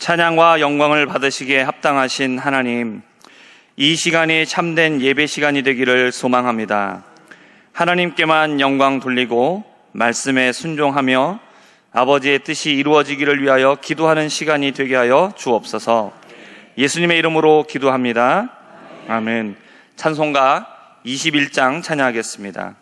찬양과 영광을 받으시기에 합당하신 하나님, 이 시간이 참된 예배 시간이 되기를 소망합니다. 하나님께만 영광 돌리고 말씀에 순종하며 아버지의 뜻이 이루어지기를 위하여 기도하는 시간이 되게 하여 주옵소서. 예수님의 이름으로 기도합니다. 아멘. 찬송가 21장 찬양하겠습니다.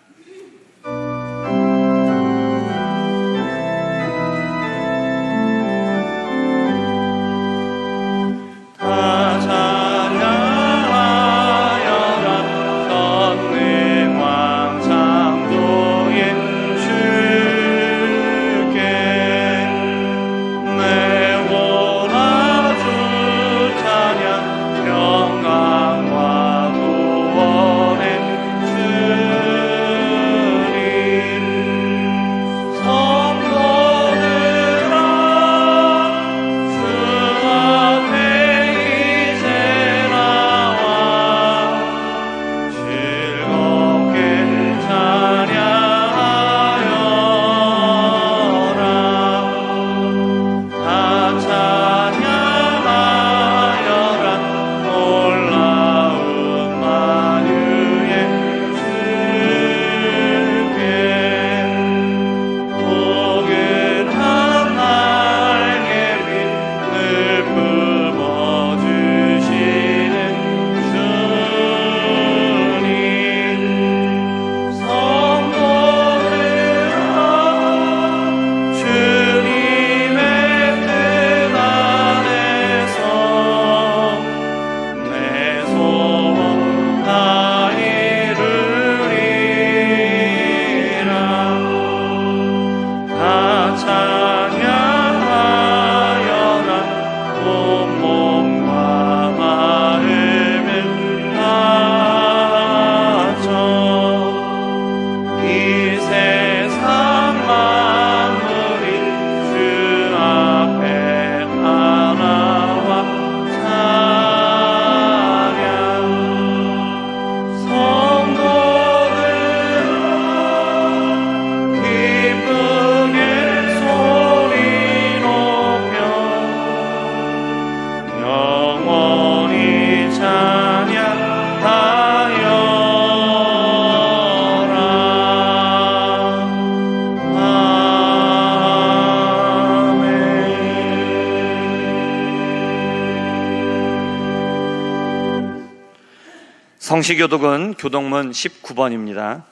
성시교독은 교독문 19번입니다.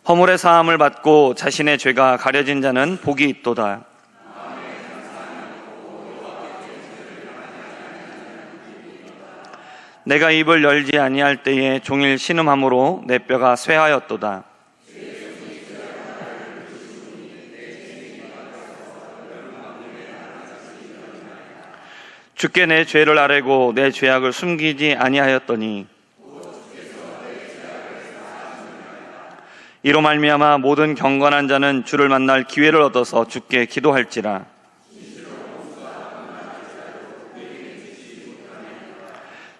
허물의 사함을 받고 자신의 죄가 가려진 자는 복이 있도다. 내가 입을 열지 아니할 때에 종일 신음함으로 내 뼈가 쇠하였도다. 주께 내 죄를 아뢰고 내 죄악을 숨기지 아니하였더니 이로 말미암아 모든 경건한 자는 주를 만날 기회를 얻어서 주께 기도할지라.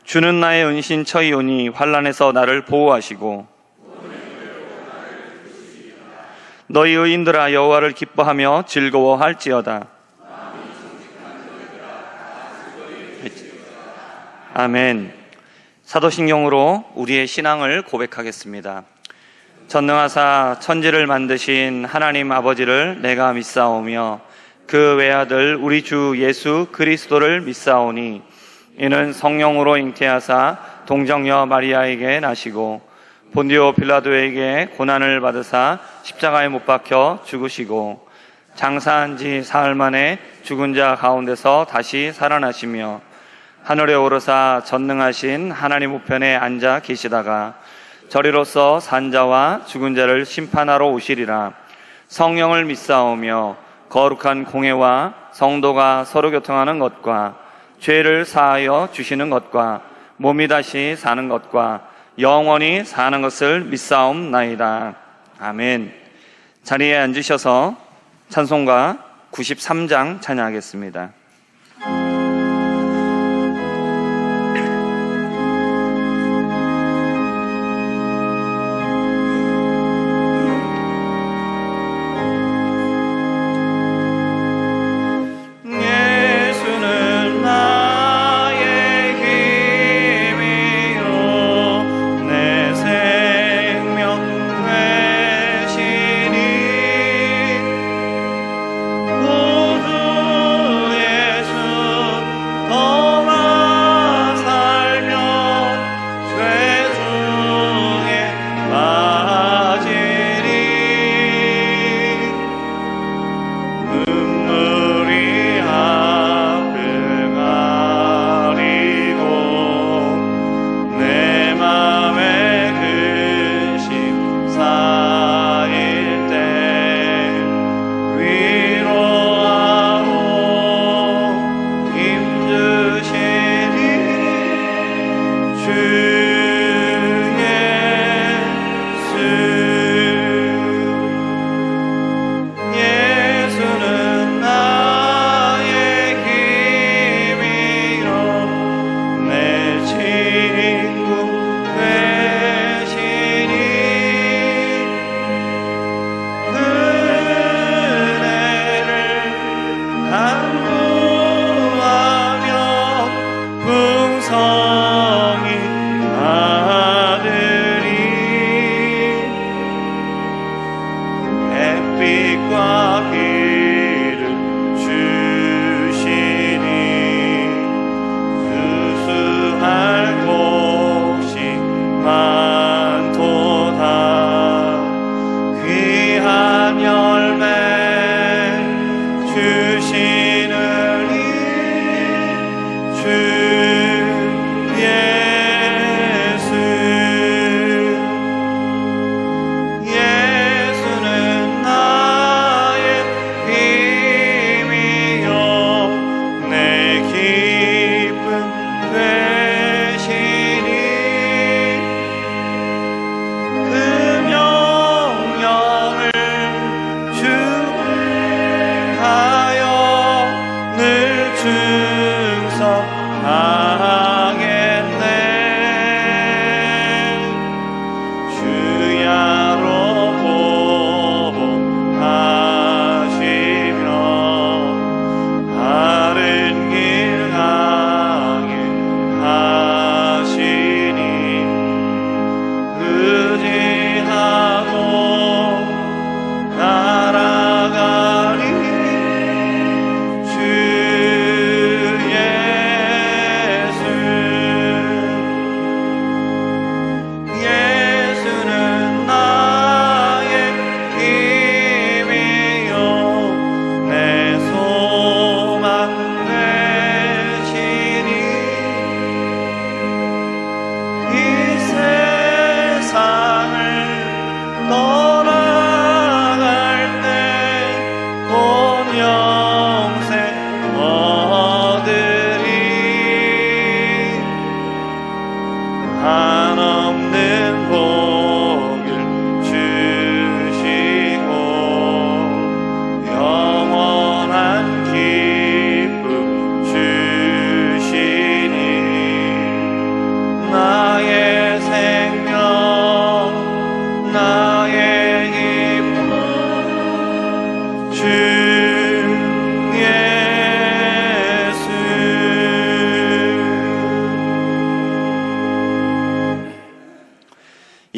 주는 나의 은신처이오니 환난에서 나를 보호하시고 너희 의인들아 여호와를 기뻐하며 즐거워할지어다. 아멘. 사도신경으로 우리의 신앙을 고백하겠습니다. 전능하사 천지를 만드신 하나님 아버지를 내가 믿사오며 그 외아들 우리 주 예수 그리스도를 믿사오니 이는 성령으로 잉태하사 동정녀 마리아에게 나시고 본디오 빌라도에게 고난을 받으사 십자가에 못 박혀 죽으시고 장사한 지 사흘 만에 죽은 자 가운데서 다시 살아나시며 하늘에 오르사 전능하신 하나님 우편에 앉아 계시다가 저리로서 산자와 죽은 자를 심판하러 오시리라. 성령을 믿사오며 거룩한 공회와 성도가 서로 교통하는 것과 죄를 사하여 주시는 것과 몸이 다시 사는 것과 영원히 사는 것을 믿사옵나이다. 아멘. 자리에 앉으셔서 찬송가 93장 찬양하겠습니다.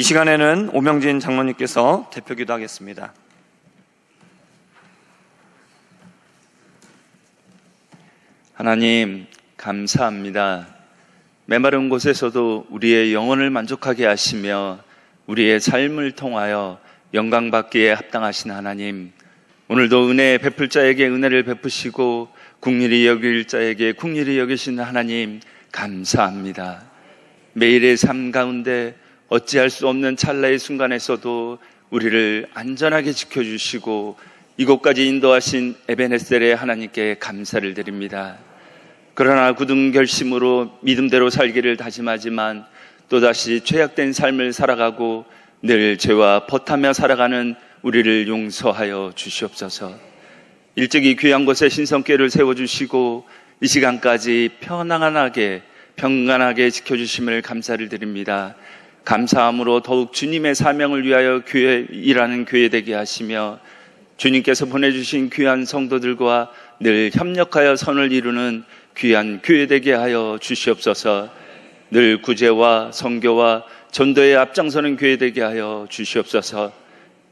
이 시간에는 오명진 장로님께서 대표기도 하겠습니다. 하나님, 감사합니다. 메마른 곳에서도 우리의 영혼을 만족하게 하시며 우리의 삶을 통하여 영광받기에 합당하신 하나님, 오늘도 은혜 베풀 자에게 은혜를 베푸시고 국리를 여길 자에게 국리를 여기신 하나님, 감사합니다. 매일의 삶 가운데 어찌할 수 없는 찰나의 순간에서도 우리를 안전하게 지켜주시고 이곳까지 인도하신 에베네셀의 하나님께 감사를 드립니다. 그러나 굳은 결심으로 믿음대로 살기를 다짐하지만 또다시 죄악된 삶을 살아가고 늘 죄와 벗하며 살아가는 우리를 용서하여 주시옵소서. 일찍이 귀한 곳에 신성궤를 세워주시고 이 시간까지 평안하게 지켜주심을 감사를 드립니다. 감사함으로 더욱 주님의 사명을 위하여 일하는 교회 되게 하시며 주님께서 보내주신 귀한 성도들과 늘 협력하여 선을 이루는 귀한 교회 되게 하여 주시옵소서. 늘 구제와 선교와 전도에 앞장서는 교회 되게 하여 주시옵소서.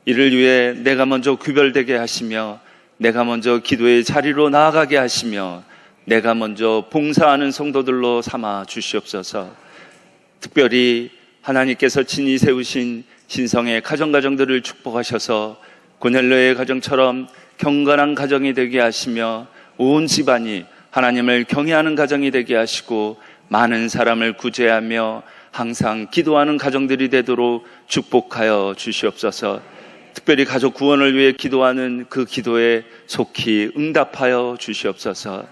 이를 위해 내가 먼저 구별되게 하시며 내가 먼저 기도의 자리로 나아가게 하시며 내가 먼저 봉사하는 성도들로 삼아 주시옵소서. 특별히 하나님께서 친히 세우신 신성의 가정들을 축복하셔서 고넬료의 가정처럼 경건한 가정이 되게 하시며 온 집안이 하나님을 경외하는 가정이 되게 하시고 많은 사람을 구제하며 항상 기도하는 가정들이 되도록 축복하여 주시옵소서. 특별히 가족 구원을 위해 기도하는 그 기도에 속히 응답하여 주시옵소서.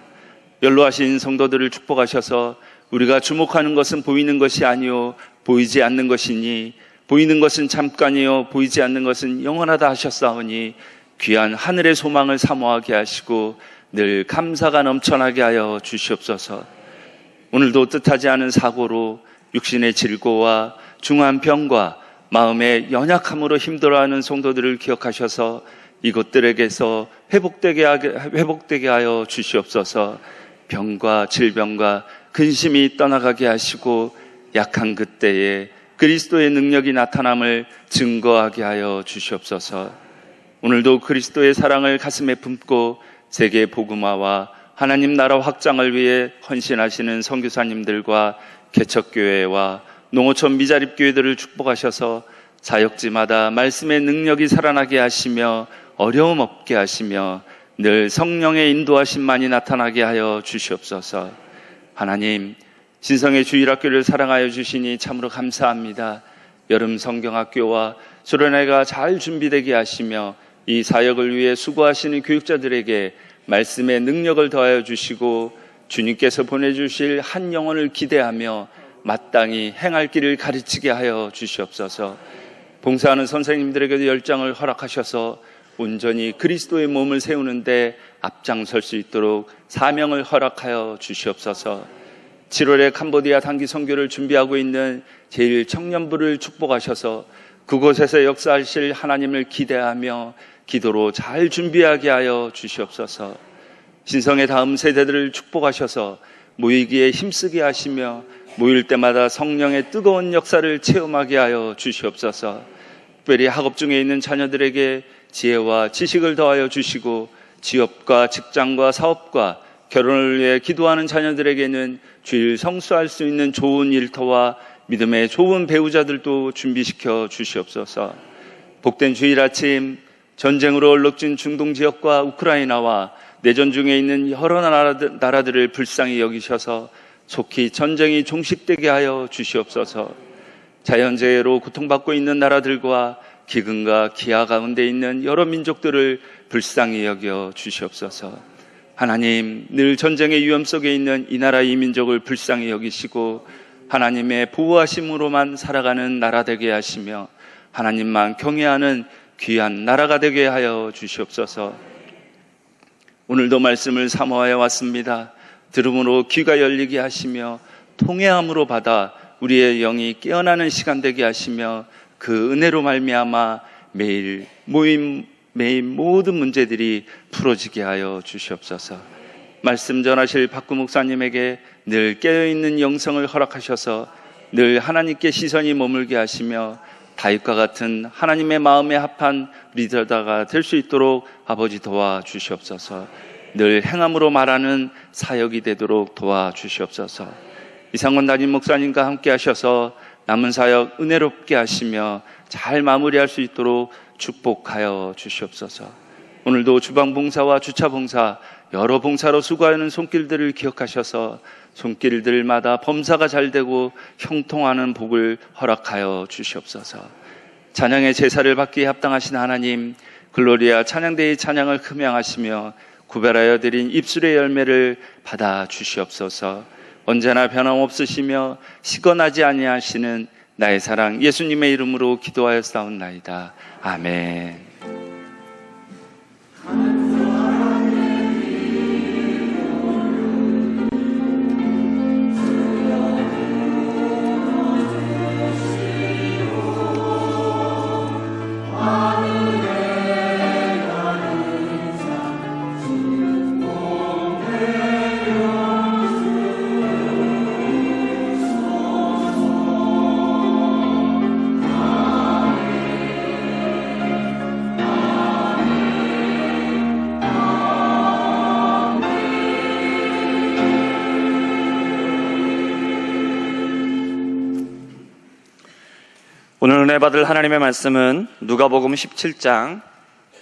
연로하신 성도들을 축복하셔서 우리가 주목하는 것은 보이는 것이 아니요 보이지 않는 것이니 보이는 것은 잠깐이요 보이지 않는 것은 영원하다 하셨사오니 귀한 하늘의 소망을 사모하게 하시고 늘 감사가 넘쳐나게 하여 주시옵소서. 오늘도 뜻하지 않은 사고로 육신의 질고와 중한 병과 마음의 연약함으로 힘들어하는 성도들을 기억하셔서 이것들에게서 회복되게 하여 주시옵소서. 병과 질병과 근심이 떠나가게 하시고 약한 그때에 그리스도의 능력이 나타남을 증거하게 하여 주시옵소서. 오늘도 그리스도의 사랑을 가슴에 품고 세계 복음화와 하나님 나라 확장을 위해 헌신하시는 선교사님들과 개척교회와 농어촌 미자립교회들을 축복하셔서 사역지마다 말씀의 능력이 살아나게 하시며 어려움 없게 하시며 늘 성령의 인도하심만이 나타나게 하여 주시옵소서. 하나님, 신성의 주일학교를 사랑하여 주시니 참으로 감사합니다. 여름 성경학교와 수련회가 잘 준비되게 하시며 이 사역을 위해 수고하시는 교육자들에게 말씀의 능력을 더하여 주시고 주님께서 보내주실 한 영혼을 기대하며 마땅히 행할 길을 가르치게 하여 주시옵소서. 봉사하는 선생님들에게도 열정을 허락하셔서 온전히 그리스도의 몸을 세우는데 앞장설 수 있도록 사명을 허락하여 주시옵소서. 7월에 캄보디아 단기 선교를 준비하고 있는 제1청년부를 축복하셔서 그곳에서 역사하실 하나님을 기대하며 기도로 잘 준비하게 하여 주시옵소서. 신성의 다음 세대들을 축복하셔서 모이기에 힘쓰게 하시며 모일 때마다 성령의 뜨거운 역사를 체험하게 하여 주시옵소서. 특별히 학업 중에 있는 자녀들에게 지혜와 지식을 더하여 주시고 취업과 직장과 사업과 결혼을 위해 기도하는 자녀들에게는 주일 성수할 수 있는 좋은 일터와 믿음의 좋은 배우자들도 준비시켜 주시옵소서. 복된 주일 아침, 전쟁으로 얼룩진 중동 지역과 우크라이나와 내전 중에 있는 여러 나라들을 불쌍히 여기셔서 속히 전쟁이 종식되게 하여 주시옵소서. 자연재해로 고통받고 있는 나라들과 기근과 기아 가운데 있는 여러 민족들을 불쌍히 여겨 주시옵소서. 하나님, 늘 전쟁의 위험 속에 있는 이 나라 이 민족을 불쌍히 여기시고 하나님의 보호하심으로만 살아가는 나라 되게 하시며 하나님만 경외하는 귀한 나라가 되게 하여 주시옵소서. 오늘도 말씀을 사모하여 왔습니다. 들음으로 귀가 열리게 하시며 통회함으로 받아 우리의 영이 깨어나는 시간 되게 하시며 그 은혜로 말미암아 매일 모든 문제들이 풀어지게 하여 주시옵소서. 말씀 전하실 박구 목사님에게 늘 깨어있는 영성을 허락하셔서 늘 하나님께 시선이 머물게 하시며 다윗과 같은 하나님의 마음에 합한 리더가 될 수 있도록 아버지 도와주시옵소서. 늘 행함으로 말하는 사역이 되도록 도와주시옵소서. 이상원 담임 목사님과 함께 하셔서 남은 사역 은혜롭게 하시며 잘 마무리할 수 있도록 축복하여 주시옵소서. 오늘도 주방봉사와 주차봉사 여러 봉사로 수고하는 손길들을 기억하셔서 손길들마다 범사가 잘 되고 형통하는 복을 허락하여 주시옵소서. 찬양의 제사를 받기에 합당하신 하나님, 글로리아 찬양대의 찬양을 흠양하시며 구별하여 드린 입술의 열매를 받아 주시옵소서. 언제나 변함없으시며 시건하지 아니하시는 나의 사랑 예수님의 이름으로 기도하였사옵나이다. 아멘. 오늘 은혜 받을 하나님의 말씀은 누가복음 17장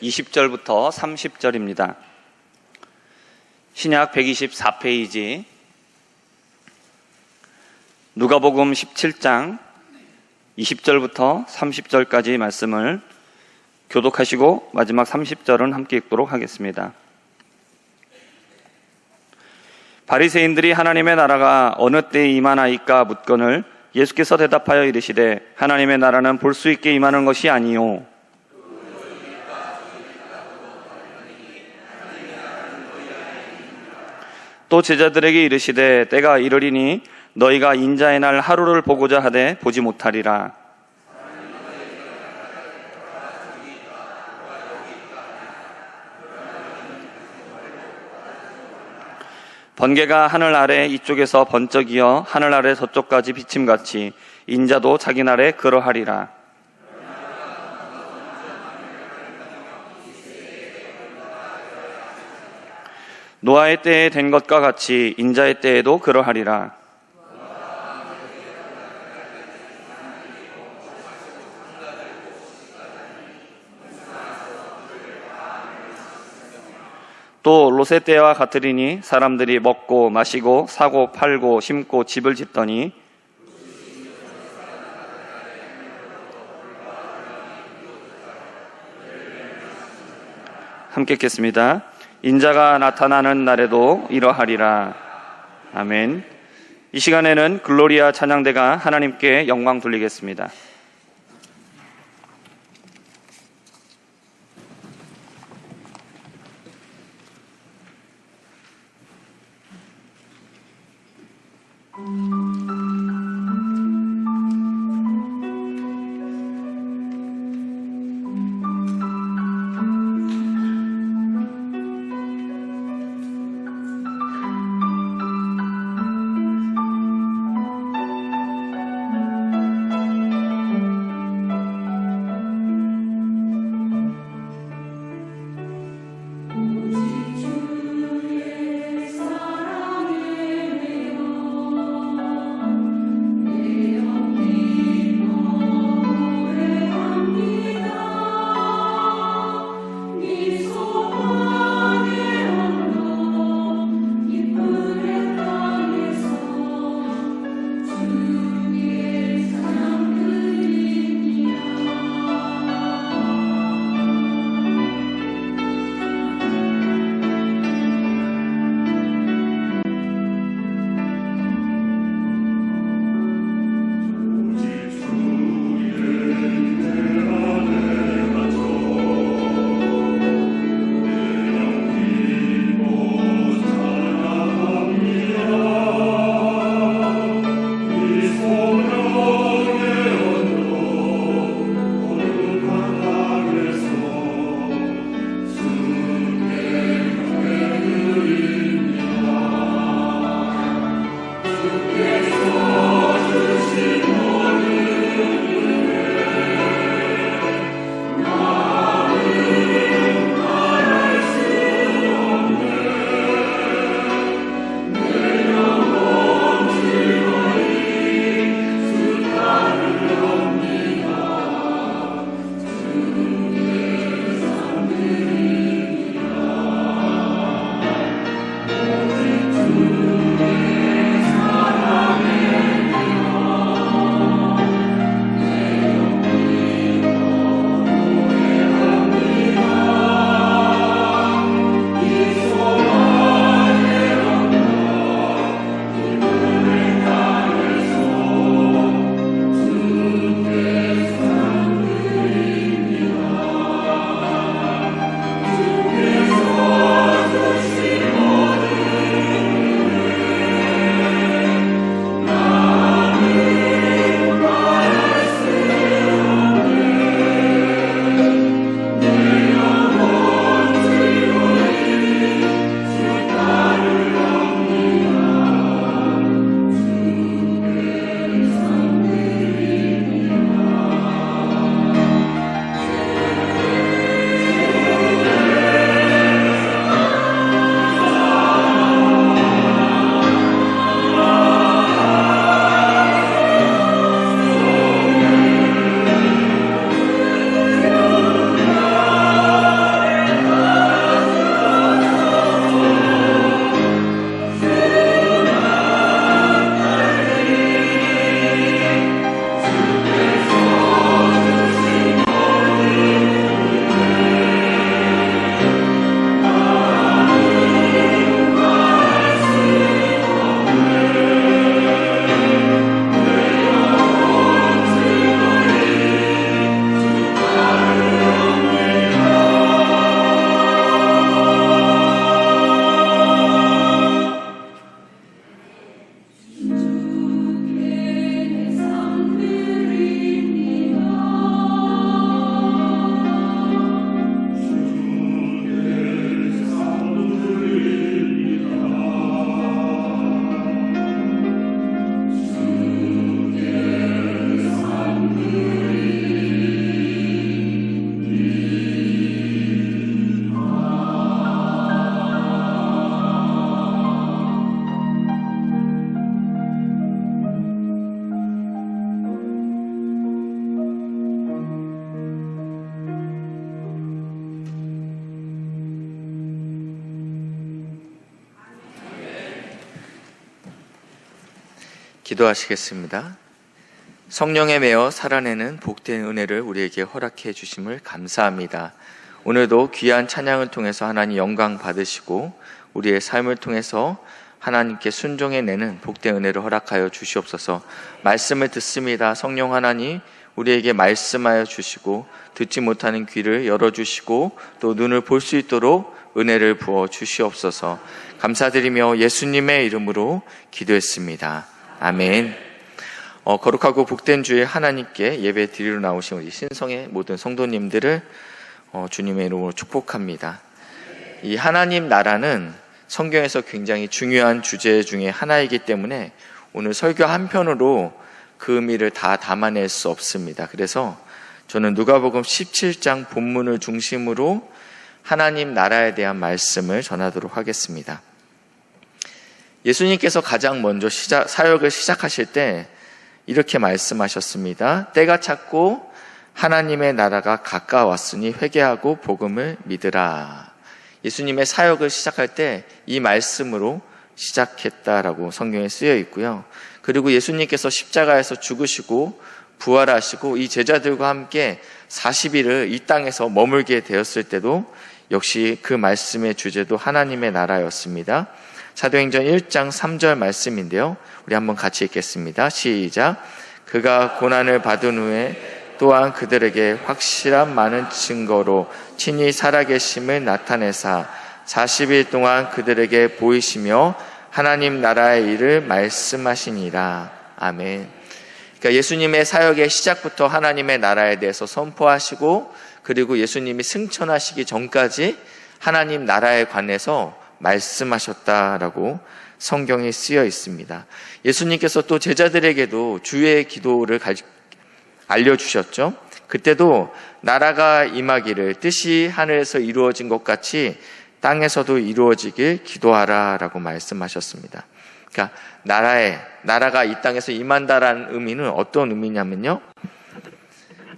20절부터 30절입니다. 신약 124페이지 누가복음 17장 20절부터 30절까지 말씀을 교독하시고 마지막 30절은 함께 읽도록 하겠습니다. 바리새인들이 하나님의 나라가 어느 때에 임하나이까 묻거늘 예수께서 대답하여 이르시되 하나님의 나라는 볼 수 있게 임하는 것이 아니요 또 제자들에게 이르시되 때가 이르리니 너희가 인자의 날 하루를 보고자 하되 보지 못하리라. 번개가 하늘 아래 이쪽에서 번쩍이어 하늘 아래 저쪽까지 비침같이 인자도 자기 날에 그러하리라. 노아의 때에 된 것과 같이 인자의 때에도 그러하리라. 또 롯의 때와 같으리니 사람들이 먹고 마시고 사고 팔고 심고 집을 짓더니 함께 읽겠습니다. 인자가 나타나는 날에도 이러하리라. 아멘. 이 시간에는 글로리아 찬양대가 하나님께 영광 돌리겠습니다. 기도하시겠습니다. 성령에 매어 살아내는 복된 은혜를 우리에게 허락해 주심을 감사합니다. 오늘도 귀한 찬양을 통해서 하나님 영광 받으시고 우리의 삶을 통해서 하나님께 순종해내는 복된 은혜를 허락하여 주시옵소서. 말씀을 듣습니다. 성령 하나님 우리에게 말씀하여 주시고 듣지 못하는 귀를 열어주시고 또 눈을 볼 수 있도록 은혜를 부어 주시옵소서. 감사드리며 예수님의 이름으로 기도했습니다. 아멘. 거룩하고 복된 주에 하나님께 예배 드리러 나오신 우리 신성의 모든 성도님들을 주님의 이름으로 축복합니다. 이 하나님 나라는 성경에서 굉장히 중요한 주제 중에 하나이기 때문에 오늘 설교 한 편으로 그 의미를 다 담아낼 수 없습니다. 그래서 저는 누가복음 17장 본문을 중심으로 하나님 나라에 대한 말씀을 전하도록 하겠습니다. 예수님께서 가장 먼저 사역을 시작하실 때 이렇게 말씀하셨습니다. 때가 찼고 하나님의 나라가 가까웠으니 회개하고 복음을 믿으라. 예수님의 사역을 시작할 때 이 말씀으로 시작했다라고 성경에 쓰여 있고요. 그리고 예수님께서 십자가에서 죽으시고 부활하시고 이 제자들과 함께 40일을 이 땅에서 머물게 되었을 때도 역시 그 말씀의 주제도 하나님의 나라였습니다. 사도행전 1장 3절 말씀인데요. 우리 한번 같이 읽겠습니다. 시작. 그가 고난을 받은 후에 또한 그들에게 확실한 많은 증거로 친히 살아계심을 나타내사 40일 동안 그들에게 보이시며 하나님 나라의 일을 말씀하시니라. 아멘. 그러니까 예수님의 사역의 시작부터 하나님의 나라에 대해서 선포하시고 그리고 예수님이 승천하시기 전까지 하나님 나라에 관해서 말씀하셨다라고 성경에 쓰여 있습니다. 예수님께서 또 제자들에게도 주의 기도를 알려주셨죠. 그때도 나라가 임하기를 뜻이 하늘에서 이루어진 것 같이 땅에서도 이루어지길 기도하라 라고 말씀하셨습니다. 그러니까 나라가 이 땅에서 임한다라는 의미는 어떤 의미냐면요,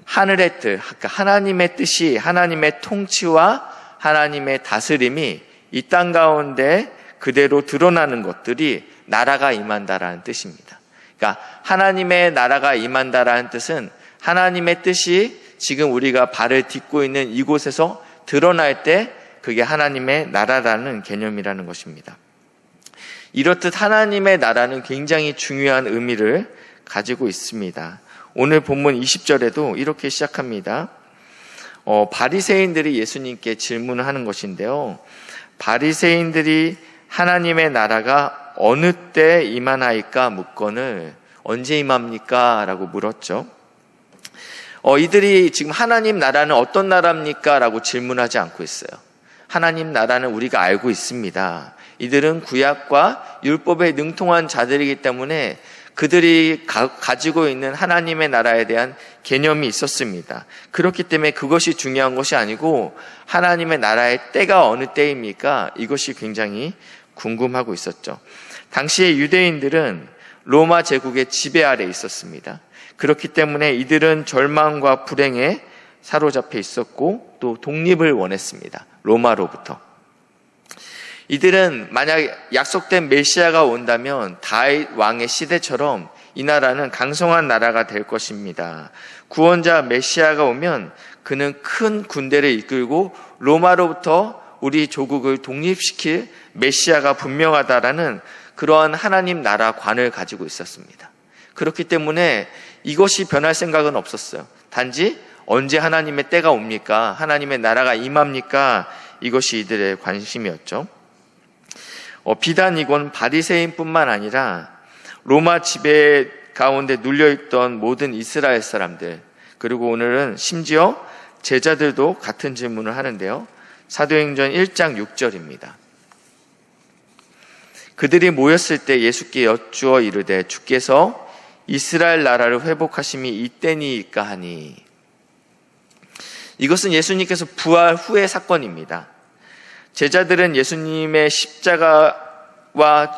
하늘의 뜻, 그러니까 하나님의 뜻이, 하나님의 통치와 하나님의 다스림이 이 땅 가운데 그대로 드러나는 것들이 나라가 임한다라는 뜻입니다. 그러니까 하나님의 나라가 임한다라는 뜻은 하나님의 뜻이 지금 우리가 발을 딛고 있는 이곳에서 드러날 때 그게 하나님의 나라라는 개념이라는 것입니다. 이렇듯 하나님의 나라는 굉장히 중요한 의미를 가지고 있습니다. 오늘 본문 20절에도 이렇게 시작합니다. 바리새인들이 예수님께 질문을 하는 것인데요. 바리새인들이 하나님의 나라가 어느 때 임하나이까 묻거늘 언제 임합니까? 라고 물었죠. 이들이 지금 하나님 나라는 어떤 나라입니까? 라고 질문하지 않고 있어요. 하나님 나라는 우리가 알고 있습니다. 이들은 구약과 율법에 능통한 자들이기 때문에 그들이 가지고 있는 하나님의 나라에 대한 개념이 있었습니다. 그렇기 때문에 그것이 중요한 것이 아니고 하나님의 나라의 때가 어느 때입니까? 이것이 굉장히 궁금하고 있었죠. 당시의 유대인들은 로마 제국의 지배 아래 있었습니다. 그렇기 때문에 이들은 절망과 불행에 사로잡혀 있었고 또 독립을 원했습니다. 로마로부터. 이들은 만약 약속된 메시아가 온다면 다윗 왕의 시대처럼 이 나라는 강성한 나라가 될 것입니다. 구원자 메시아가 오면 그는 큰 군대를 이끌고 로마로부터 우리 조국을 독립시킬 메시아가 분명하다라는 그러한 하나님 나라 관을 가지고 있었습니다. 그렇기 때문에 이것이 변할 생각은 없었어요. 단지 언제 하나님의 때가 옵니까? 하나님의 나라가 임합니까? 이것이 이들의 관심이었죠. 비단 이건 바리새인뿐만 아니라 로마 지배 가운데 눌려있던 모든 이스라엘 사람들, 그리고 오늘은 심지어 제자들도 같은 질문을 하는데요. 사도행전 1장 6절입니다. 그들이 모였을 때 예수께 여쭈어 이르되 주께서 이스라엘 나라를 회복하심이 이때니까 하니. 이것은 예수님께서 부활 후의 사건입니다. 제자들은 예수님의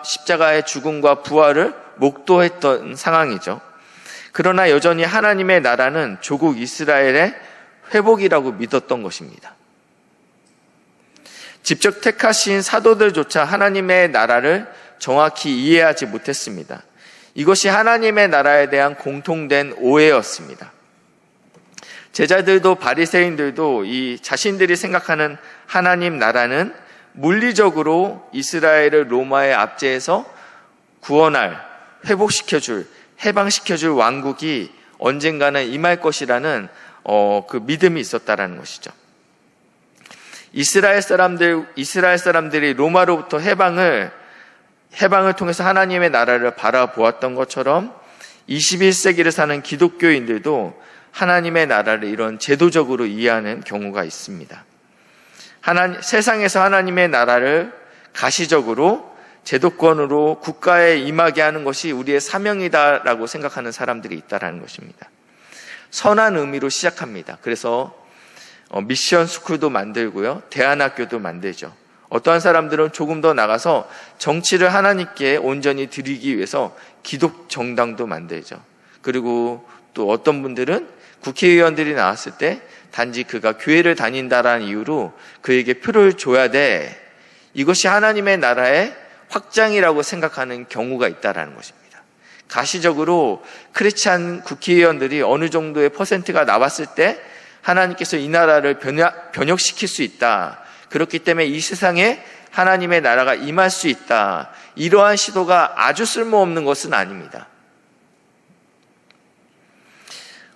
십자가의 죽음과 부활을 목도했던 상황이죠. 그러나 여전히 하나님의 나라는 조국 이스라엘의 회복이라고 믿었던 것입니다. 직접 택하신 사도들조차 하나님의 나라를 정확히 이해하지 못했습니다. 이것이 하나님의 나라에 대한 공통된 오해였습니다. 제자들도 바리새인들도 이 자신들이 생각하는 하나님 나라는 물리적으로 이스라엘을 로마의 압제에서 구원할, 회복시켜줄, 해방시켜줄 왕국이 언젠가는 임할 것이라는 그 믿음이 있었다라는 것이죠. 이스라엘 사람들이 로마로부터 해방을 통해서 하나님의 나라를 바라보았던 것처럼 21세기를 사는 기독교인들도 하나님의 나라를 이런 제도적으로 이해하는 경우가 있습니다. 세상에서 하나님의 나라를 가시적으로 제도권으로 국가에 임하게 하는 것이 우리의 사명이다라고 생각하는 사람들이 있다라는 것입니다. 선한 의미로 시작합니다. 그래서 미션 스쿨도 만들고요, 대안학교도 만들죠. 어떠한 사람들은 조금 더 나가서 정치를 하나님께 온전히 드리기 위해서 기독 정당도 만들죠. 그리고 또 어떤 분들은 국회의원들이 나왔을 때 단지 그가 교회를 다닌다라는 이유로 그에게 표를 줘야 돼. 이것이 하나님의 나라의 확장이라고 생각하는 경우가 있다라는 것입니다. 가시적으로 크리스찬 국회의원들이 어느 정도의 퍼센트가 나왔을 때 하나님께서 이 나라를 변혁시킬 수 있다. 그렇기 때문에 이 세상에 하나님의 나라가 임할 수 있다. 이러한 시도가 아주 쓸모없는 것은 아닙니다.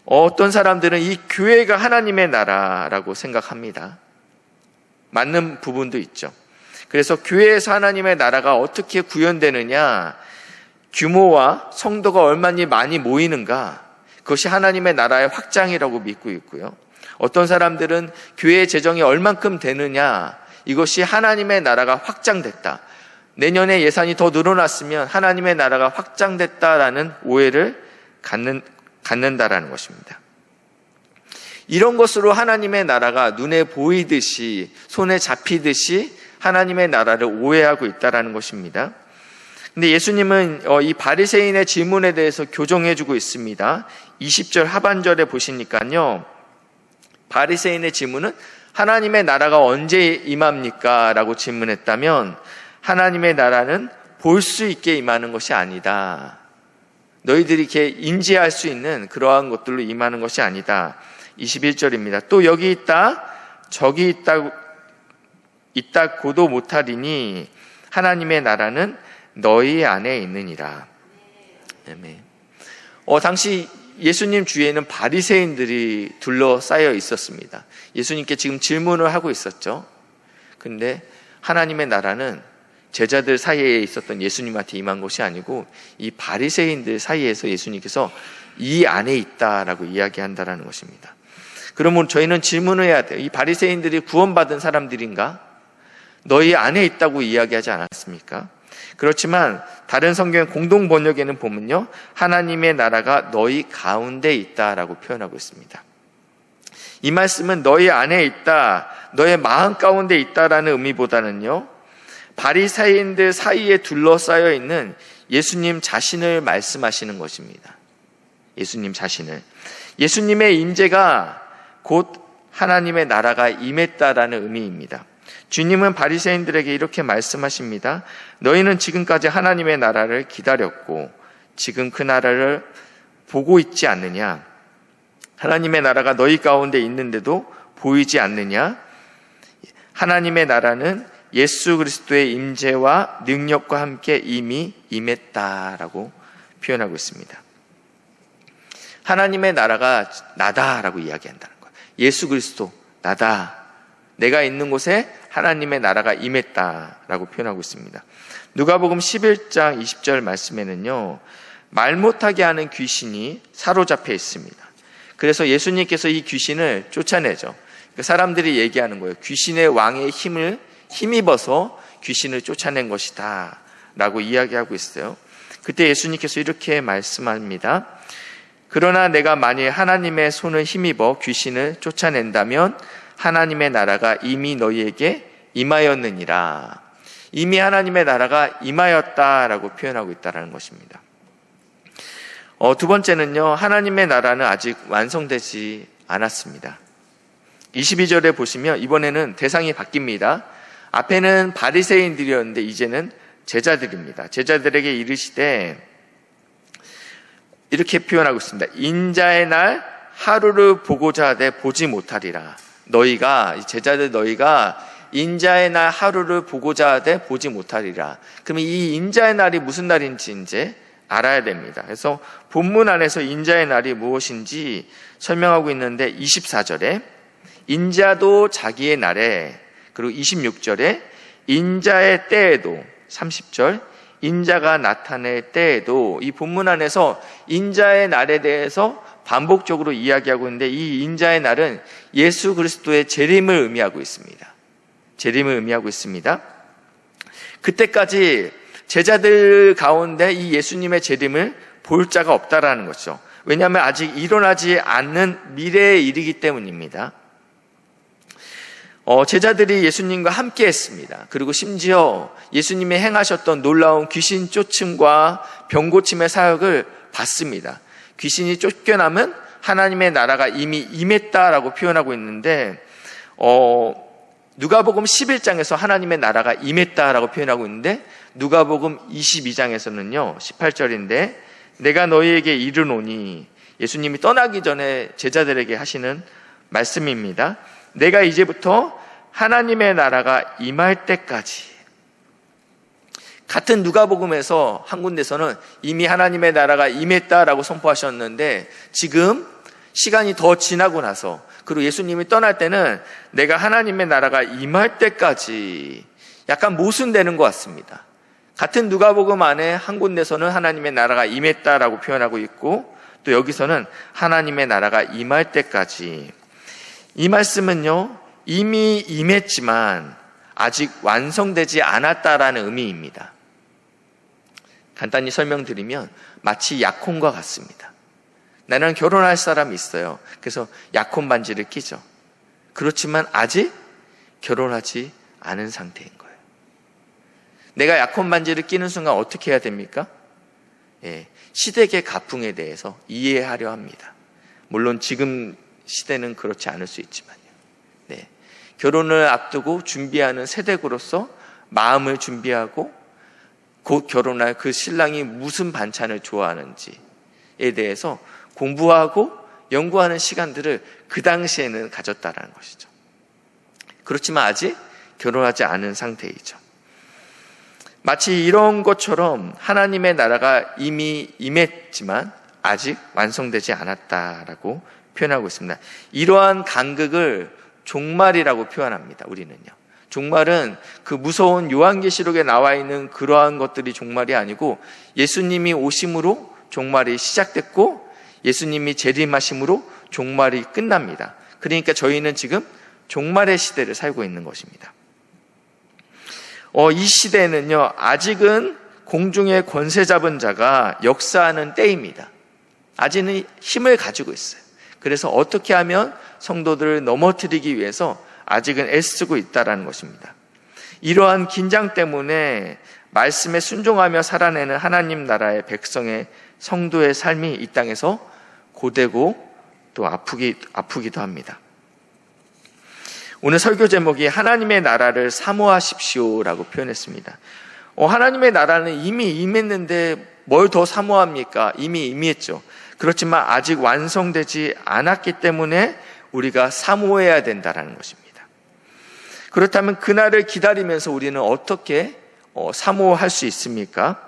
어떤 사람들은 이 교회가 하나님의 나라라고 생각합니다. 맞는 부분도 있죠. 그래서 교회에서 하나님의 나라가 어떻게 구현되느냐, 규모와 성도가 얼마나 많이 모이는가, 그것이 하나님의 나라의 확장이라고 믿고 있고요. 어떤 사람들은 교회의 재정이 얼만큼 되느냐, 이것이 하나님의 나라가 확장됐다, 내년에 예산이 더 늘어났으면 하나님의 나라가 확장됐다라는 오해를 갖는다라는 것입니다. 이런 것으로 하나님의 나라가 눈에 보이듯이, 손에 잡히듯이 하나님의 나라를 오해하고 있다라는 것입니다. 근데 예수님은 이 바리새인의 질문에 대해서 교정해주고 있습니다. 20절 하반절에 보시니까요, 바리새인의 질문은 하나님의 나라가 언제 임합니까? 라고 질문했다면, 하나님의 나라는 볼 수 있게 임하는 것이 아니다. 너희들이 이렇게 인지할 수 있는 그러한 것들로 임하는 것이 아니다. 21절입니다. 또 여기 있다, 저기 있다고도 못하리니 하나님의 나라는 너희 안에 있느니라. 아멘. 당시 예수님 주위에는 바리새인들이 둘러싸여 있었습니다. 예수님께 지금 질문을 하고 있었죠. 근데 하나님의 나라는 제자들 사이에 있었던 예수님한테 임한 것이 아니고 이 바리새인들 사이에서 예수님께서 이 안에 있다라고 이야기한다라는 것입니다. 그러면 저희는 질문을 해야 돼요. 이 바리새인들이 구원받은 사람들인가? 너희 안에 있다고 이야기하지 않았습니까? 그렇지만 다른 성경 공동 번역에는 보면요, 하나님의 나라가 너희 가운데 있다라고 표현하고 있습니다. 이 말씀은 너희 안에 있다, 너의 마음 가운데 있다라는 의미보다는요, 바리새인들 사이에 둘러싸여 있는 예수님 자신을 말씀하시는 것입니다. 예수님 자신을. 예수님의 임재가 곧 하나님의 나라가 임했다라는 의미입니다. 주님은 바리새인들에게 이렇게 말씀하십니다. 너희는 지금까지 하나님의 나라를 기다렸고 지금 그 나라를 보고 있지 않느냐? 하나님의 나라가 너희 가운데 있는데도 보이지 않느냐? 하나님의 나라는 예수 그리스도의 임재와 능력과 함께 이미 임했다라고 표현하고 있습니다. 하나님의 나라가 나다라고 이야기한다는 거예요. 예수 그리스도 나다. 내가 있는 곳에 하나님의 나라가 임했다라고 표현하고 있습니다. 누가복음 11장 20절 말씀에는요, 말 못하게 하는 귀신이 사로잡혀 있습니다. 그래서 예수님께서 이 귀신을 쫓아내죠. 사람들이 얘기하는 거예요. 귀신의 왕의 힘을 힘입어서 귀신을 쫓아낸 것이다 라고 이야기하고 있어요. 그때 예수님께서 이렇게 말씀합니다. 그러나 내가 만일 하나님의 손을 힘입어 귀신을 쫓아낸다면 하나님의 나라가 이미 너희에게 임하였느니라. 이미 하나님의 나라가 임하였다라고 표현하고 있다는 것입니다. 두 번째는요, 하나님의 나라는 아직 완성되지 않았습니다. 22절에 보시면 이번에는 대상이 바뀝니다. 앞에는 바리새인들이었는데 이제는 제자들입니다. 제자들에게 이르시되 이렇게 표현하고 있습니다. 인자의 날 하루를 보고자 하되 보지 못하리라. 너희가, 제자들 너희가 인자의 날 하루를 보고자 하되 보지 못하리라. 그러면 이 인자의 날이 무슨 날인지 이제 알아야 됩니다. 그래서 본문 안에서 인자의 날이 무엇인지 설명하고 있는데 24절에 인자도 자기의 날에, 그리고 26절에 인자의 때에도, 30절 인자가 나타낼 때에도, 이 본문 안에서 인자의 날에 대해서 반복적으로 이야기하고 있는데 이 인자의 날은 예수 그리스도의 재림을 의미하고 있습니다. 재림을 의미하고 있습니다. 그때까지 제자들 가운데 이 예수님의 재림을 볼 자가 없다라는 거죠. 왜냐하면 아직 일어나지 않는 미래의 일이기 때문입니다. 제자들이 예수님과 함께 했습니다. 그리고 심지어 예수님이 행하셨던 놀라운 귀신 쫓음과 병 고침의 사역을 봤습니다. 귀신이 쫓겨나면 하나님의 나라가 이미 임했다라고 표현하고 있는데 누가복음 11장에서 하나님의 나라가 임했다라고 표현하고 있는데 누가복음 22장에서는요 18절인데 내가 너희에게 이르노니, 예수님이 떠나기 전에 제자들에게 하시는 말씀입니다. 내가 이제부터 하나님의 나라가 임할 때까지. 같은 누가복음에서 한 군데서는 이미 하나님의 나라가 임했다라고 선포하셨는데 지금 시간이 더 지나고 나서, 그리고 예수님이 떠날 때는 내가 하나님의 나라가 임할 때까지, 약간 모순되는 것 같습니다. 같은 누가복음 안에 한 군데서는 하나님의 나라가 임했다라고 표현하고 있고 또 여기서는 하나님의 나라가 임할 때까지. 이 말씀은요 이미 임했지만 아직 완성되지 않았다라는 의미입니다. 간단히 설명드리면 마치 약혼과 같습니다. 나는 결혼할 사람이 있어요. 그래서 약혼 반지를 끼죠. 그렇지만 아직 결혼하지 않은 상태인 거예요. 내가 약혼 반지를 끼는 순간 어떻게 해야 됩니까? 시댁의 가풍에 대해서 이해하려 합니다. 물론 지금 시대는 그렇지 않을 수 있지만요. 결혼을 앞두고 준비하는 세대로서 마음을 준비하고 곧 결혼할 그 신랑이 무슨 반찬을 좋아하는지에 대해서 공부하고 연구하는 시간들을 그 당시에는 가졌다라는 것이죠. 그렇지만 아직 결혼하지 않은 상태이죠. 마치 이런 것처럼 하나님의 나라가 이미 임했지만 아직 완성되지 않았다라고 표현하고 있습니다. 이러한 간극을 종말이라고 표현합니다. 우리는요. 종말은 그 무서운 요한계시록에 나와 있는 그러한 것들이 종말이 아니고 예수님이 오심으로 종말이 시작됐고 예수님이 재림하심으로 종말이 끝납니다. 그러니까 저희는 지금 종말의 시대를 살고 있는 것입니다. 이 시대는요, 아직은 공중의 권세 잡은 자가 역사하는 때입니다. 아직은 힘을 가지고 있어요. 그래서 어떻게 하면 성도들을 넘어뜨리기 위해서 아직은 애쓰고 있다는 것입니다. 이러한 긴장 때문에 말씀에 순종하며 살아내는 하나님 나라의 백성의 성도의 삶이 이 땅에서 고되고 또 아프기도 합니다. 오늘 설교 제목이 하나님의 나라를 사모하십시오라고 표현했습니다. 하나님의 나라는 이미 임했는데 뭘 더 사모합니까? 이미 임했죠. 그렇지만 아직 완성되지 않았기 때문에 우리가 사모해야 된다는 것입니다. 그렇다면 그날을 기다리면서 우리는 어떻게 사모할 수 있습니까?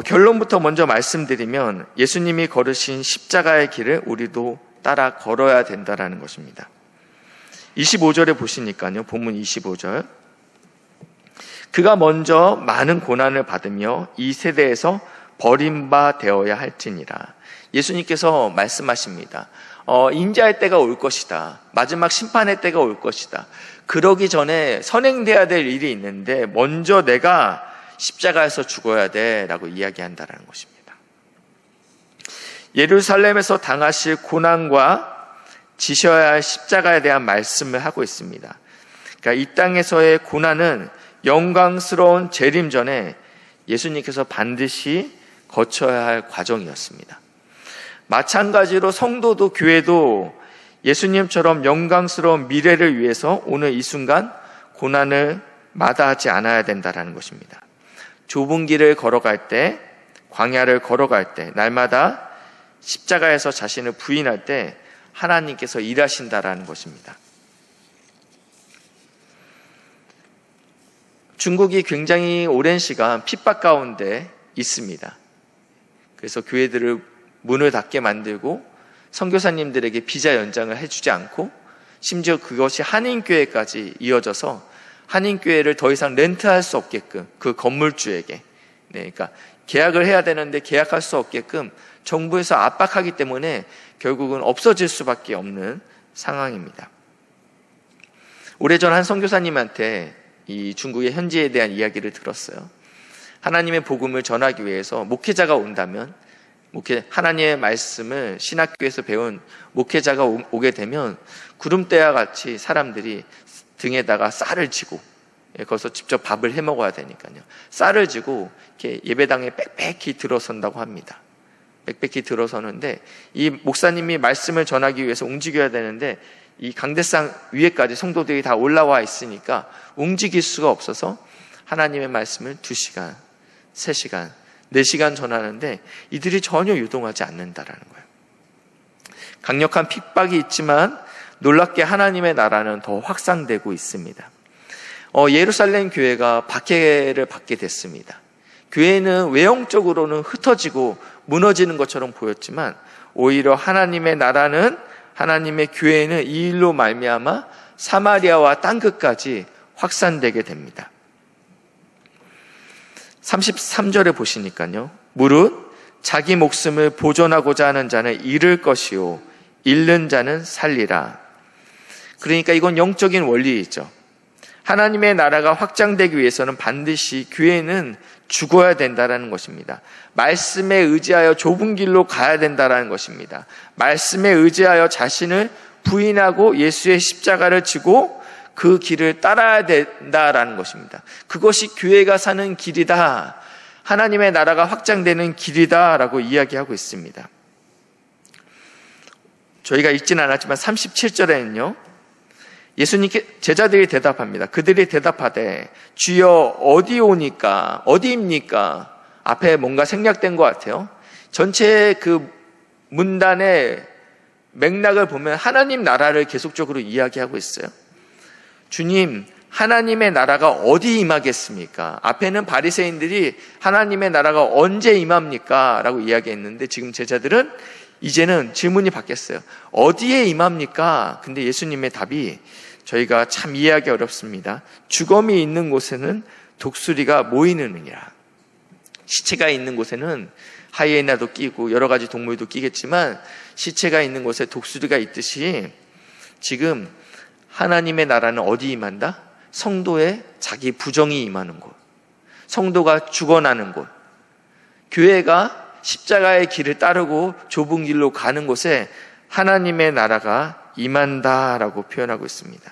결론부터 먼저 말씀드리면 예수님이 걸으신 십자가의 길을 우리도 따라 걸어야 된다는 것입니다. 25절에 보시니까요. 본문 25절. 그가 먼저 많은 고난을 받으며 이 세대에서 버림바 되어야 할지니라. 예수님께서 말씀하십니다. 인자의 때가 올 것이다. 마지막 심판의 때가 올 것이다. 그러기 전에 선행돼야 될 일이 있는데 먼저 내가 십자가에서 죽어야 돼 라고 이야기한다는 것입니다. 예루살렘에서 당하실 고난과 지셔야 할 십자가에 대한 말씀을 하고 있습니다. 그러니까 이 땅에서의 고난은 영광스러운 재림 전에 예수님께서 반드시 거쳐야 할 과정이었습니다. 마찬가지로 성도도 교회도 예수님처럼 영광스러운 미래를 위해서 오늘 이 순간 고난을 마다하지 않아야 된다는 것입니다. 좁은 길을 걸어갈 때 광야를 걸어갈 때, 날마다 십자가에서 자신을 부인할 때 하나님께서 일하신다라는 것입니다. 중국이 굉장히 오랜 시간 핍박 가운데 있습니다. 그래서 교회들을 문을 닫게 만들고 선교사님들에게 비자 연장을 해주지 않고 심지어 그것이 한인교회까지 이어져서 한인교회를 더 이상 렌트할 수 없게끔 그 건물주에게, 그러니까 계약을 해야 되는데 계약할 수 없게끔 정부에서 압박하기 때문에 결국은 없어질 수밖에 없는 상황입니다. 오래전 한 선교사님한테 이 중국의 현지에 대한 이야기를 들었어요. 하나님의 복음을 전하기 위해서 목회자가 온다면, 하나님의 말씀을 신학교에서 배운 목회자가 오게 되면 구름대와 같이 사람들이 등에다가 쌀을 지고, 거기서 직접 밥을 해 먹어야 되니까요. 쌀을 지고 이렇게 예배당에 빽빽히 들어선다고 합니다. 빽빽히 들어서는데 이 목사님이 말씀을 전하기 위해서 움직여야 되는데 이 강대상 위에까지 성도들이 다 올라와 있으니까 움직일 수가 없어서 하나님의 말씀을 2시간, 3시간, 4시간 전하는데 이들이 전혀 유동하지 않는다라는 거예요. 강력한 핍박이 있지만 놀랍게 하나님의 나라는 더 확산되고 있습니다. 예루살렘 교회가 박해를 받게 됐습니다. 교회는 외형적으로는 흩어지고 무너지는 것처럼 보였지만 오히려 하나님의 나라는, 하나님의 교회는 이 일로 말미암아 사마리아와 땅끝까지 확산되게 됩니다. 33절에 보시니까요. 무릇 자기 목숨을 보존하고자 하는 자는 잃을 것이요 잃는 자는 살리라. 그러니까 이건 영적인 원리이죠. 하나님의 나라가 확장되기 위해서는 반드시 교회는 죽어야 된다는 것입니다. 말씀에 의지하여 좁은 길로 가야 된다는 것입니다. 말씀에 의지하여 자신을 부인하고 예수의 십자가를 지고 그 길을 따라야 된다는 것입니다. 그것이 교회가 사는 길이다, 하나님의 나라가 확장되는 길이다 라고 이야기하고 있습니다. 저희가 읽지는 않았지만 37절에는요 예수님께 제자들이 대답합니다. 그들이 대답하되 주여 어디입니까? 앞에 뭔가 생략된 것 같아요. 전체 그 문단의 맥락을 보면 하나님 나라를 계속적으로 이야기하고 있어요. 주님, 하나님의 나라가 어디 임하겠습니까? 앞에는 바리새인들이 하나님의 나라가 언제 임합니까? 라고 이야기했는데 지금 제자들은 이제는 질문이 바뀌었어요. 어디에 임합니까? 근데 예수님의 답이 저희가 참 이해하기 어렵습니다. 주검이 있는 곳에는 독수리가 모이느니라. 시체가 있는 곳에는 하이에나도 끼고 여러 가지 동물도 끼겠지만 시체가 있는 곳에 독수리가 있듯이 지금 하나님의 나라는 어디 임한다? 성도의 자기 부정이 임하는 곳, 성도가 죽어나는 곳, 교회가 십자가의 길을 따르고 좁은 길로 가는 곳에 하나님의 나라가 임한다라고 표현하고 있습니다.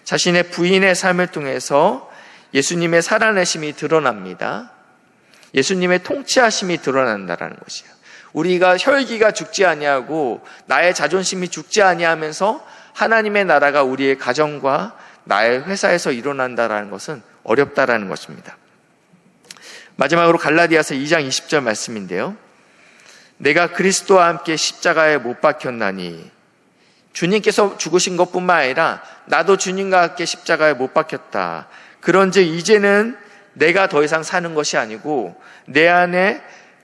자신의 부인의 삶을 통해서 예수님의 살아내심이 드러납니다. 예수님의 통치하심이 드러난다라는 것이에요. 우리가 혈기가 죽지 아니하고 나의 자존심이 죽지 아니하면서 하나님의 나라가 우리의 가정과 나의 회사에서 일어난다라는 것은 어렵다라는 것입니다. 마지막으로 갈라디아서 2장 20절 말씀인데요. 내가 그리스도와 함께 십자가에 못 박혔나니, 주님께서 죽으신 것뿐만 아니라 나도 주님과 함께 십자가에 못 박혔다. 그런즉 이제는 내가 더 이상 사는 것이 아니고 내 안에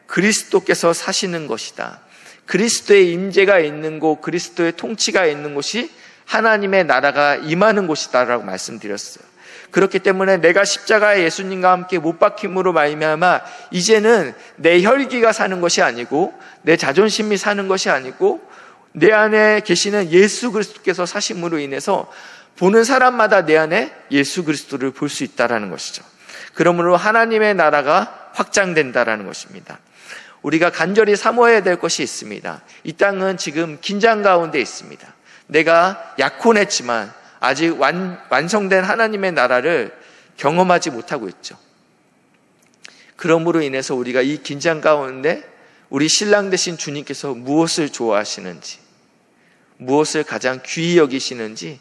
그리스도께서 사시는 것이다. 그리스도의 임재가 있는 곳, 그리스도의 통치가 있는 곳이 하나님의 나라가 임하는 곳이다라고 말씀드렸어요. 그렇기 때문에 내가 십자가에 예수님과 함께 못 박힘으로 말미암아 이제는 내 혈기가 사는 것이 아니고 내 자존심이 사는 것이 아니고 내 안에 계시는 예수 그리스도께서 사심으로 인해서 보는 사람마다 내 안에 예수 그리스도를 볼 수 있다라는 것이죠. 그러므로 하나님의 나라가 확장된다라는 것입니다. 우리가 간절히 사모해야 될 것이 있습니다. 이 땅은 지금 긴장 가운데 있습니다. 내가 약혼했지만 아직 완성된 하나님의 나라를 경험하지 못하고 있죠. 그러므로 인해서 우리가 이 긴장 가운데 우리 신랑 되신 주님께서 무엇을 좋아하시는지, 무엇을 가장 귀히 여기시는지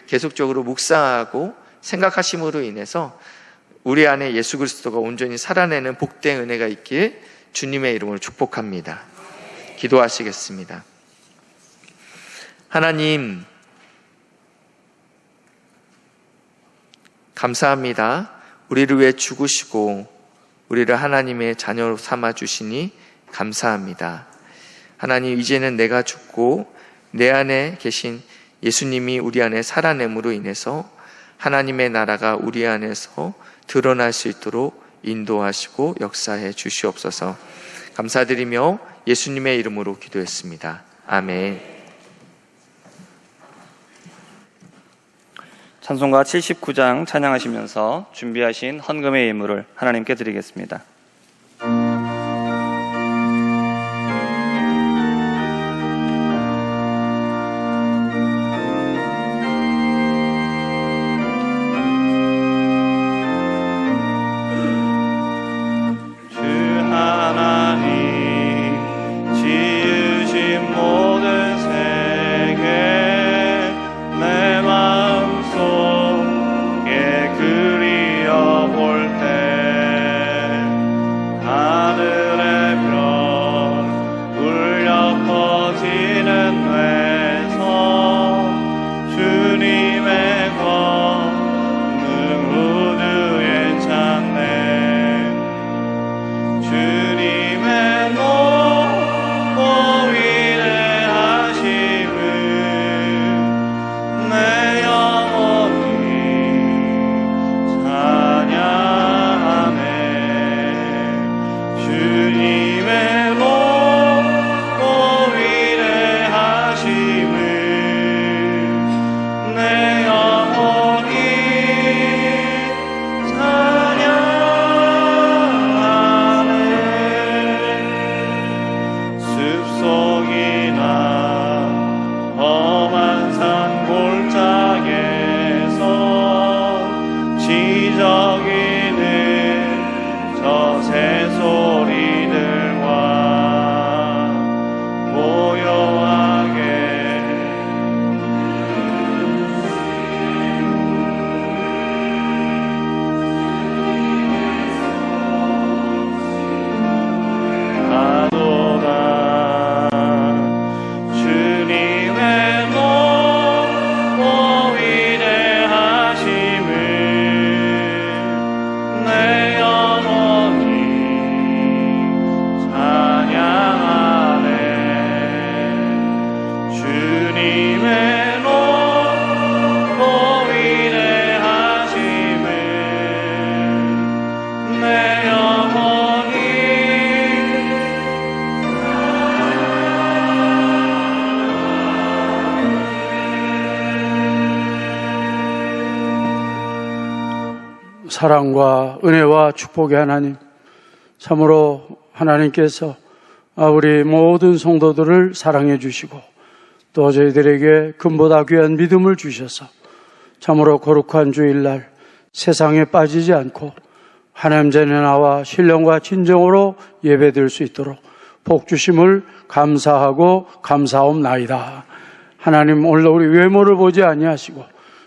계속적으로 묵상하고 생각하심으로 인해서 우리 안에 예수 그리스도가 온전히 살아내는 복된 은혜가 있길 주님의 이름으로 축복합니다. 기도하시겠습니다. 하나님, 감사합니다. 우리를 위해 죽으시고 우리를 하나님의 자녀로 삼아 주시니 감사합니다. 하나님, 이제는 내가 죽고 내 안에 계신 예수님이 우리 안에 살아냄으로 인해서 하나님의 나라가 우리 안에서 드러날 수 있도록 인도하시고 역사해 주시옵소서. 감사드리며 예수님의 이름으로 기도했습니다. 아멘. 찬송가 79장 찬양하시면서 준비하신 헌금의 예물을 하나님께 드리겠습니다. 사랑과 은혜와 축복의 하나님, 참으로 하나님께서 우리 모든 성도들을 사랑해 주시고 또 저희들에게 금보다 귀한 믿음을 주셔서 참으로 거룩한 주일날 세상에 빠지지 않고 하나님 전에 나와 신령과 진정으로 예배드릴 수 있도록 복 주심을 감사하고 감사옵나이다. 하나님, 오늘 우리 외모를 보지 아니하시고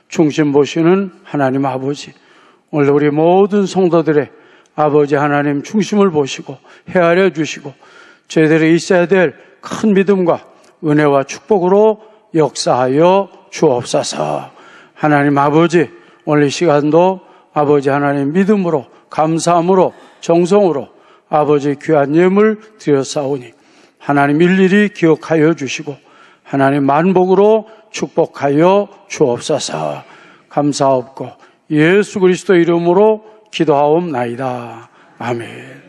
중심 보시는 하나님 아버지, 오늘 우리 모든 성도들의 아버지 하나님 중심을 보시고 헤아려 주시고 저희들이 있어야 될 큰 믿음과 은혜와 축복으로 역사하여 주옵소서. 하나님 아버지, 오늘 이 시간도 아버지 하나님 믿음으로 감사함으로 정성으로 아버지 귀한 예물 드렸사오니 하나님 일일이 기억하여 주시고 하나님 만복으로 축복하여 주옵소서. 감사옵고 예수 그리스도 이름으로 기도하옵나이다. 아멘.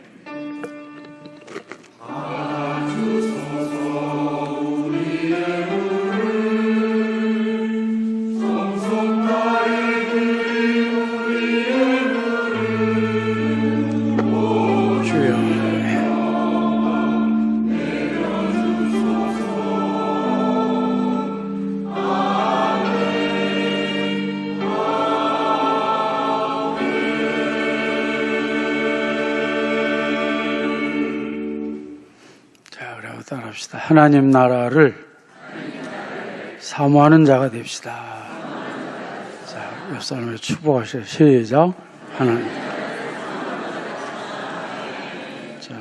따라합시다. 하나님 나라를 사모하는 자가 됩시다. 자, 옆 사람을 축복하시죠. 시작. 하나님. 자,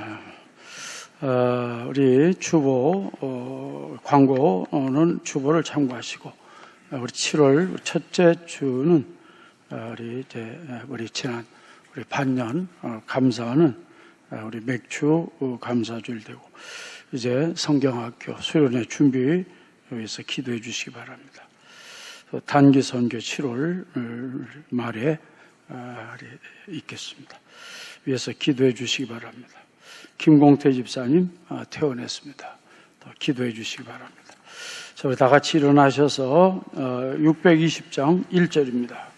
우리 주보 광고는 주보를 참고하시고, 우리 7월 첫째 주는 우리 지난 우리 반년 감사하는 우리 맥주 감사주일 되고, 이제 성경학교 수련회 준비 위해서 기도해 주시기 바랍니다. 단기 선교 7월 말에 있겠습니다. 위해서 기도해 주시기 바랍니다. 김공태 집사님 퇴원했습니다. 더 기도해 주시기 바랍니다. 자, 우리 다 같이 일어나셔서 620장 1절입니다.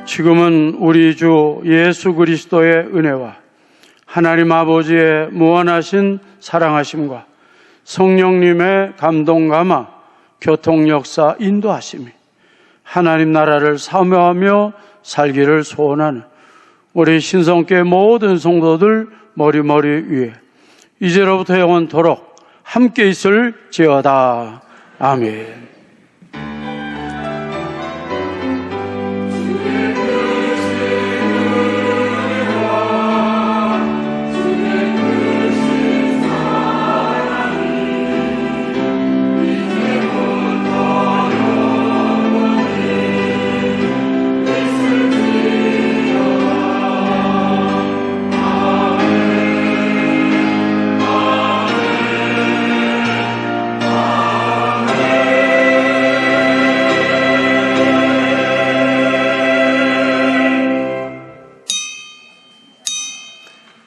지금은 우리 주 예수 그리스도의 은혜와 하나님 아버지의 무한하신 사랑하심과 성령님의 감동감화, 교통역사, 인도하심이 하나님 나라를 사모하며 살기를 소원하는 우리 신성교회 모든 성도들 머리머리 위에 이제로부터 영원토록 함께 있을지어다. 아멘.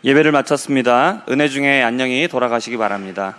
예배를 마쳤습니다. 은혜 중에 안녕히 돌아가시기 바랍니다.